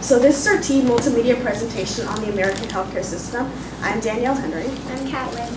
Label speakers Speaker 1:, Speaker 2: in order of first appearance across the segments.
Speaker 1: So this is our T multimedia presentation on the American healthcare system. I'm Danielle Henry.
Speaker 2: I'm Catlin.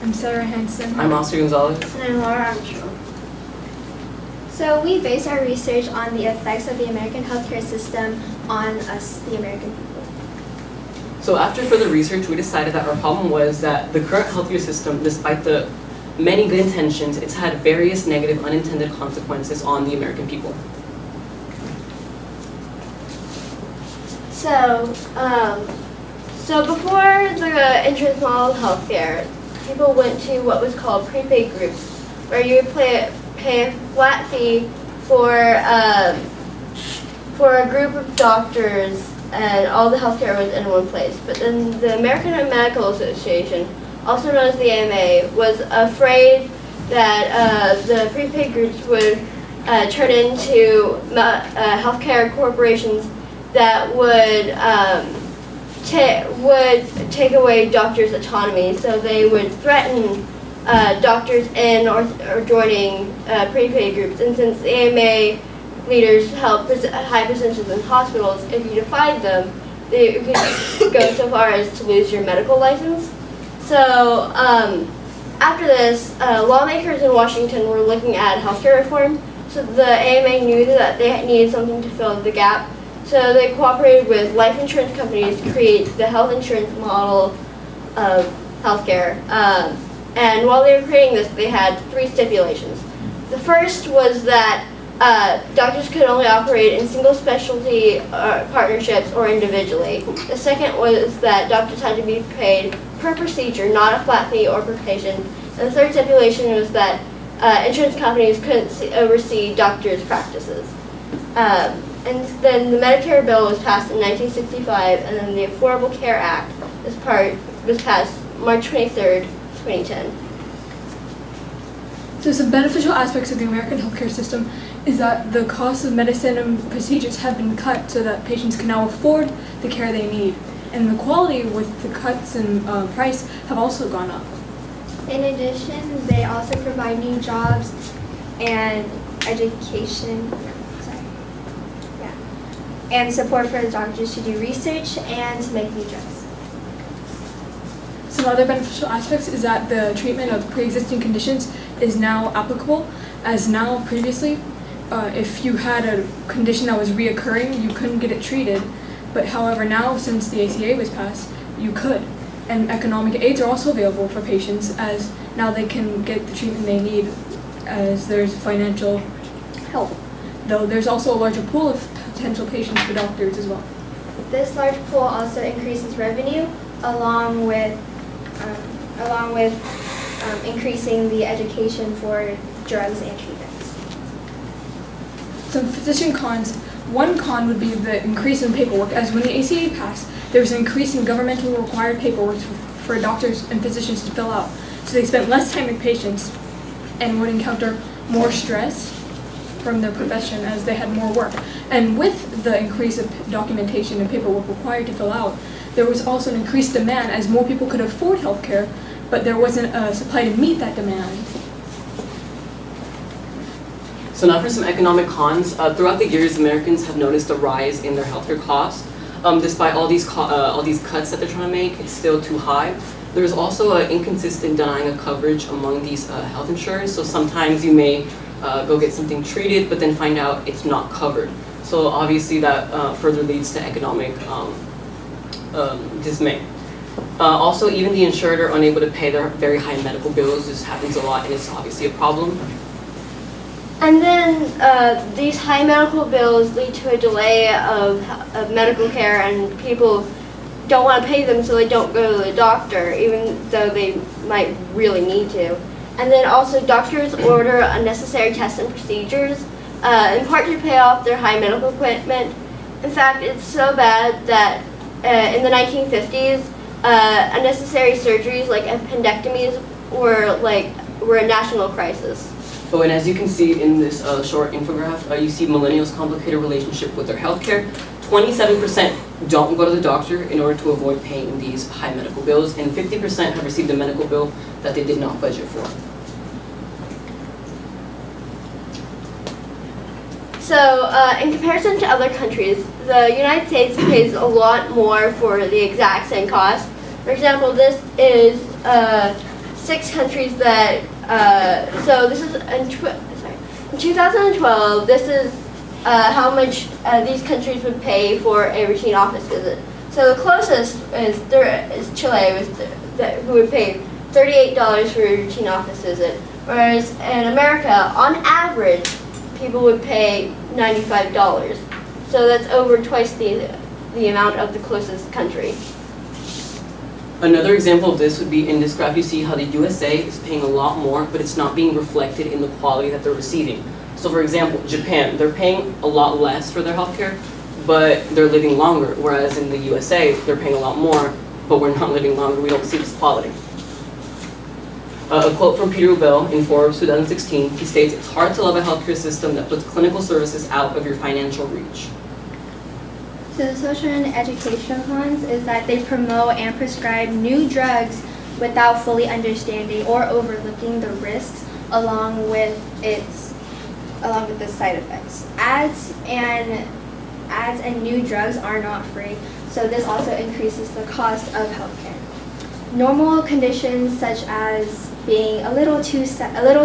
Speaker 3: I'm Sarah Hansen.
Speaker 4: I'm Oscar Gonzalez.
Speaker 2: And I'm Laura Armstrong. So we base our research on the effects of the American healthcare system on us, the American people.
Speaker 4: So after further research, we decided that our problem was that the current healthcare system, despite the many good intentions, it's had various negative unintended consequences on the American people.
Speaker 5: So before the insurance model of healthcare, people went to what was called prepaid groups, where you would pay a flat fee for a group of doctors, and all the healthcare was in one place. But then the American Medical Association, also known as the AMA, was afraid that the prepaid groups would turn into healthcare corporations that would take away doctors' autonomy. So they would threaten doctors in or joining prepaid groups. And since the AMA leaders held high percentages in hospitals, if you defied them, you could go so far as to lose your medical license. So after this, lawmakers in Washington were looking at healthcare reform. So the AMA knew that they needed something to fill the gap. So they cooperated with life insurance companies to create the health insurance model of healthcare. And while they were creating this, they had 3 stipulations. The first was that doctors could only operate in single specialty partnerships or individually. The second was that doctors had to be paid per procedure, not a flat fee or per patient. And the third stipulation was that insurance companies couldn't oversee doctors' practices. And then the Medicare bill was passed in 1965, and then the Affordable Care Act was passed March 23rd, 2010.
Speaker 3: So some beneficial aspects of the American healthcare system is that the cost of medicine and procedures have been cut so that patients can now afford the care they need. And the quality with the cuts in price have also gone up.
Speaker 2: In addition, they also provide new jobs and education, and support for the doctors to do research and to make new drugs.
Speaker 3: Some other beneficial aspects is that the treatment of pre-existing conditions is now applicable, as now previously, if you had a condition that was reoccurring, you couldn't get it treated. But however, now since the ACA was passed, you could. And economic aids are also available for patients, as now they can get the treatment they need, as there's financial help. Though there's also a larger pool of potential patients for doctors as well.
Speaker 2: This large pool also increases revenue, along with increasing the education for drugs and treatments.
Speaker 3: Some physician cons. One con would be the increase in paperwork, as when the ACA passed, there was an increase in governmental required paperwork for doctors and physicians to fill out. So they spent less time with patients and would encounter more stress from their profession as they had more work. And with the increase of documentation and paperwork required to fill out, there was also an increased demand as more people could afford healthcare, but there wasn't a supply to meet that demand.
Speaker 4: So now for some economic cons. Throughout the years, Americans have noticed a rise in their healthcare costs. Despite all these cuts that they're trying to make, it's still too high. There's also an inconsistent denying of coverage among these health insurers. So sometimes you may go get something treated, but then find out it's not covered. So obviously that further leads to economic dismay. Also, even the insured are unable to pay their very high medical bills. This happens a lot, and it's obviously a problem.
Speaker 5: And then these high medical bills lead to a delay of medical care, and people don't want to pay them, so they don't go to the doctor, even though they might really need to. And then also doctors order unnecessary tests and procedures, in part to pay off their high medical equipment. In fact, it's so bad that in the 1950s, unnecessary surgeries like appendectomies were a national crisis.
Speaker 4: Oh, and as you can see in this short infographic, you see millennials' complicated relationship with their healthcare. 27% don't go to the doctor in order to avoid paying these high medical bills, and 50% have received a medical bill that they did not budget for.
Speaker 5: So, in comparison to other countries, the United States pays a lot more for the exact same cost. For example, this is 6 countries that, so this is in 2012, this is how much these countries would pay for a routine office visit. So the closest is Chile, who would pay $38 for a routine office visit, whereas in America, on average, people would pay $95. So that's over twice the amount of the closest country.
Speaker 4: Another example of this would be in this graph you see how the USA is paying a lot more, but it's not being reflected in the quality that they're receiving. So for example, Japan, they're paying a lot less for their healthcare, but they're living longer, whereas in the USA, they're paying a lot more, but we're not living longer, we don't see this quality. A quote from Peter Ubel in Forbes 2016, he states, "It's hard to love a healthcare system that puts clinical services out of your financial reach."
Speaker 2: So the social and educational cons is that they promote and prescribe new drugs without fully understanding or overlooking the risks along with the side effects. Ads and new drugs are not free, so this also increases the cost of healthcare. Normal conditions such as being a little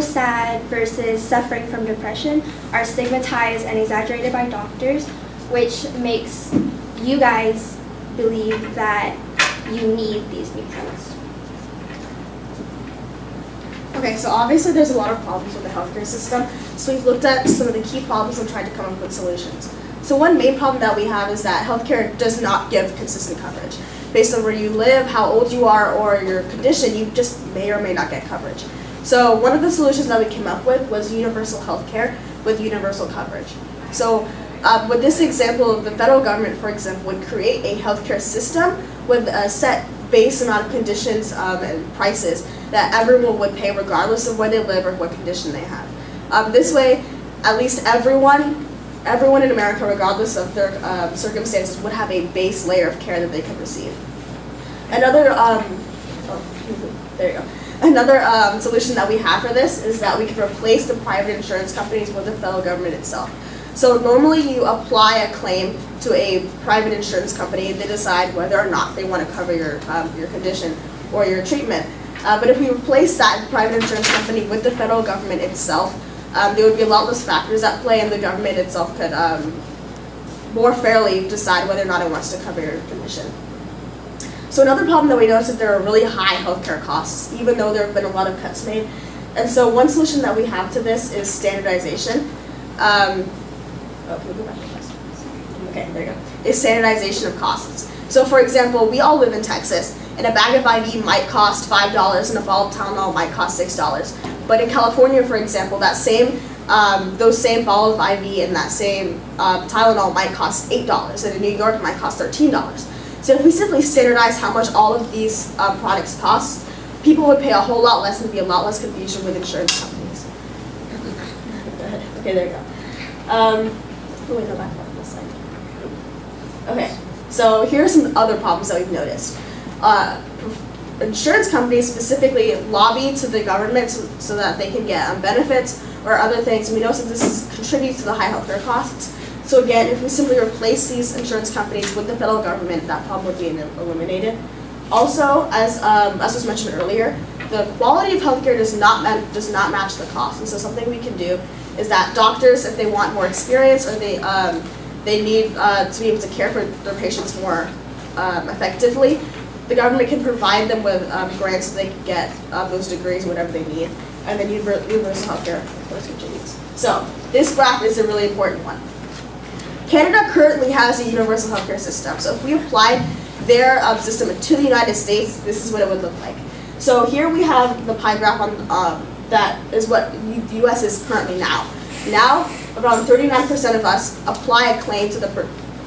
Speaker 2: sad versus suffering from depression are stigmatized and exaggerated by doctors, which makes you guys believe that you need these new drugs.
Speaker 1: Okay, so obviously there's a lot of problems with the healthcare system, so we've looked at some of the key problems and tried to come up with solutions. So one main problem that we have is that healthcare does not give consistent coverage. Based on where you live, how old you are, or your condition, you just may or may not get coverage. So one of the solutions that we came up with was universal healthcare with universal coverage. So with this example, the federal government, for example, would create a healthcare system with a set base amount of conditions and prices that everyone would pay regardless of where they live or what condition they have. This way, at least everyone in America, regardless of their circumstances, would have a base layer of care that they could receive. Another solution that we have for this is that we can replace the private insurance companies with the federal government itself. So normally you apply a claim to a private insurance company, they decide whether or not they want to cover your condition or your treatment. But if we replace that private insurance company with the federal government itself, there would be a lot less factors at play, and the government itself could more fairly decide whether or not it wants to cover your condition. So another problem that we noticed is that there are really high healthcare costs, even though there have been a lot of cuts made. And so one solution that we have to this is standardization. Can we go back to this? Okay, there you go. Is standardization of costs. So for example, we all live in Texas, and a bag of IV might cost $5 and a bottle of Tylenol might cost $6. But in California, for example, those same bottle of IV and that same Tylenol might cost $8, and in New York it might cost $13. So if we simply standardize how much all of these products cost, people would pay a whole lot less and there'd be a lot less confusion with insurance companies. Okay, there you go. Wait, no, back up this side. Okay, so here are some other problems that we've noticed. Insurance companies specifically lobby to the government so that they can get benefits or other things. We know that this contributes to the high healthcare costs. So again, if we simply replace these insurance companies with the federal government, that problem would be eliminated. Also, as was mentioned earlier, the quality of healthcare does not match the cost. And so something we can do is that doctors, if they want more experience or they need to be able to care for their patients more effectively, the government can provide them with grants so they can get those degrees, whatever they need, and then universal healthcare for those needs. So this graph is a really important one. Canada currently has a universal healthcare system. So if we applied their system to the United States, this is what it would look like. So here we have the pie graph on that is what the U.S. is currently now. Now, around 39% of us apply a claim to the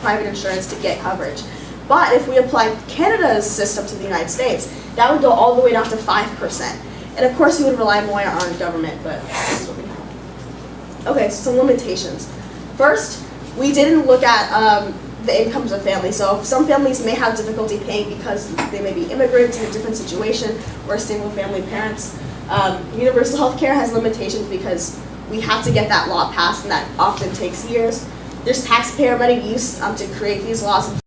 Speaker 1: private insurance to get coverage. But if we applied Canada's system to the United States, that would go all the way down to 5%. And of course, we would rely more on our government, but this is what we have. Okay, so some limitations. First, we didn't look at the incomes of families. So some families may have difficulty paying because they may be immigrants in a different situation or single family parents. Universal health care has limitations because we have to get that law passed, and that often takes years. There's taxpayer money used to create these laws